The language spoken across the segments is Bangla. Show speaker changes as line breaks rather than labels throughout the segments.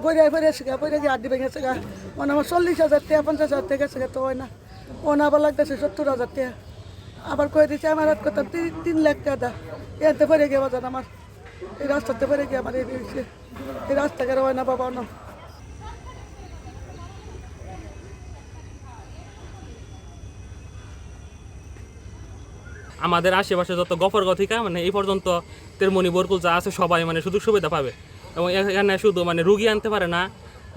বইরে গেছে গা, বইরে গিয়ে 8 দিবে গেছে গা। আমার 40,000 টাকা 50,000 টাকা গেছে গা, তো হয় না। আবার লাগতেছে 70,000 টাকা। আবার কয়ে দিচ্ছে আমার হাত করতাম 3 লাখ টাকা দা। এতে পরে গিয়ে বাজান আমার এই রাস্তাতে পরে গিয়ে আমার এই রাস্তাঘাট হয় না বাবা না।
আমাদের আশেপাশে যত গফরগাঁও থেকে মানে এই পর্যন্ত তেরমনি বরকুল যা আছে সবাই মানে সুযোগ সুবিধা পাবে এবং এখানে শুধু মানে রুগী আনতে পারে না,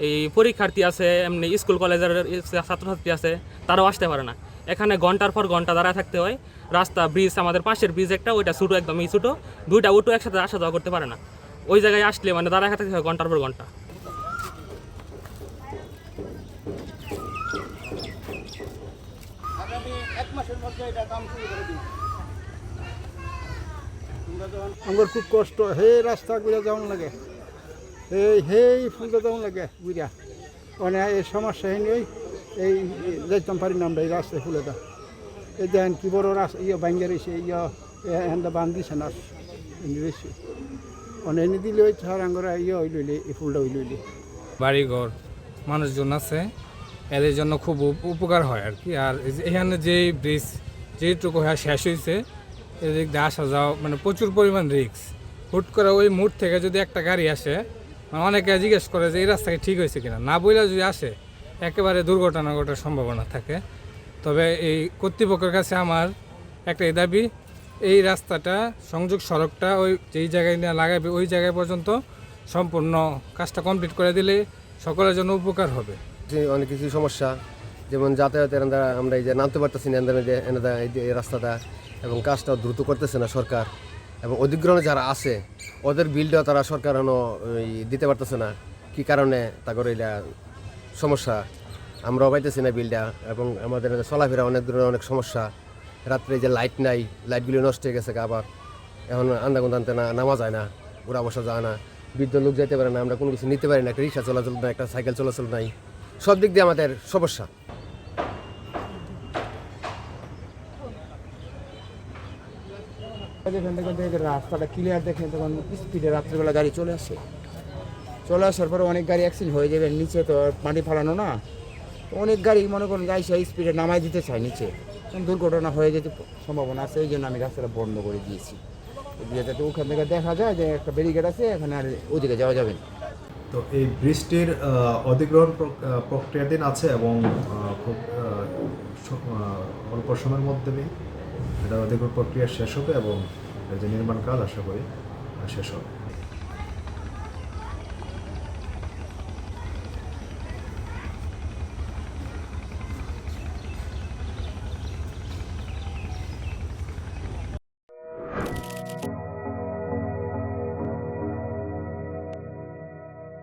এই পরীক্ষার্থী আছে, এমনি স্কুল কলেজের ছাত্রছাত্রী আছে, তারাও আসতে পারে না। এখানে ঘন্টার পর ঘন্টা দাঁড়ায় থাকতে হয়। রাস্তা ব্রিজ, আমাদের পাশের ব্রিজ একটা, ওইটা ছোটো, একদমই ছোটো, দুইটা অটো একসাথে আসা যাওয়া করতে পারে না। ওই জায়গায় আসলে মানে দাঁড়ায় থাকতে হয় ঘন্টার পর ঘন্টা।
আমার খুব কষ্ট, হে রাস্তা ঘুরে যেমন লাগে, এই ফুলটা যেমন লাগে বুঝা মানে এই সমস্যা নেই। এই যাইতাম পারি না আমরা এই রাস্তায় ফুলেটা। এই দেখেন কি বড় রাস্তা ভাঙ্গে রয়েছে, হ্যান্ডা বান দিছে না রয়েছে মানে এনে দিলে ওই ছাড় আঙ্গরা হইলে এই ফুলটা হইলে
বাড়িঘর মানুষজন আছে, এদের জন্য খুব উপকার হয় আর কি। আর এখানে যে ব্রিজ যেটুকু শেষ হয়েছে, এদিক দিয়ে আসা যাওয়া মানে প্রচুর পরিমাণ রিস্ক। হুট করে ওই মুড থেকে যদি একটা গাড়ি আসে, অনেকে জিজ্ঞেস করে যে এই রাস্তাকে ঠিক হয়েছে কিনা, না বইলে যদি আসে একেবারে দুর্ঘটনা ঘটার সম্ভাবনা থাকে। তবে এই কর্তৃপক্ষের কাছে আমার একটাই দাবি, এই রাস্তাটা সংযোগ সড়কটা ওই যেই জায়গায় নিয়ে লাগাবে ওই জায়গায় পর্যন্ত সম্পূর্ণ কাজটা কমপ্লিট করে দিলে সকলের জন্য উপকার হবে।
অনেক কিছু সমস্যা, যেমন যাতায়াতের আমরা এই যে নামতে পারতেছি না এই রাস্তাটা, এবং কাজটা দ্রুত করতেছে না সরকার, এবং অধিগ্রহণে যারা আছে ওদের বিলটাও তারা সরকার দিতে পারতেছে না। কি কারণে তাদের এটা সমস্যা আমরাও পাইতেছি না বিলটা, এবং আমাদের চলাফেরা অনেক ধরনের অনেক সমস্যা। রাত্রে যে লাইট নাই, লাইটগুলি নষ্ট হয়ে গেছে আবার, এখন আন্দাগুন আনতে না নামা যায় না, ঘোরা বসা যায় না, বৃদ্ধ লোক যেতে পারে না, আমরা কোনো কিছু নিতে পারি না, একটা রিক্সা চলাচল নাই, একটা সাইকেল চলাচল নাই, সব দিক দিয়ে আমাদের সমস্যা।
রাস্তাটা ক্লিয়ার দেখেন, তখন স্পিডে রাত্রিবেলা গাড়ি চলে আসার পরে অনেক গাড়ি অ্যাক্সিডেন্ট হয়ে যাবে। নিচে তো মাটি ফালানো না, অনেক গাড়ি মনে করুন গাড়ি সেই স্পিডে নামাই দিতে চায় নিচে, দুর্ঘটনা হয়ে যেতে সম্ভাবনা আছে। এই জন্য আমি রাস্তাটা বন্ধ করে দিয়েছি, যাতে ওখান থেকে দেখা যায় যে একটা ব্যারিকেড আছে, এখানে আর ওদিকে যাওয়া যাবে না।
তো এই ব্রিজটির অধিগ্রহণ প্রক্রিয়াধীন আছে এবং খুব অল্প সময়ের মধ্যে এটা অধিগ্রহণ প্রক্রিয়া শেষ হবে এবং এই যে নির্মাণ কাজ আশা করি শেষ হবে।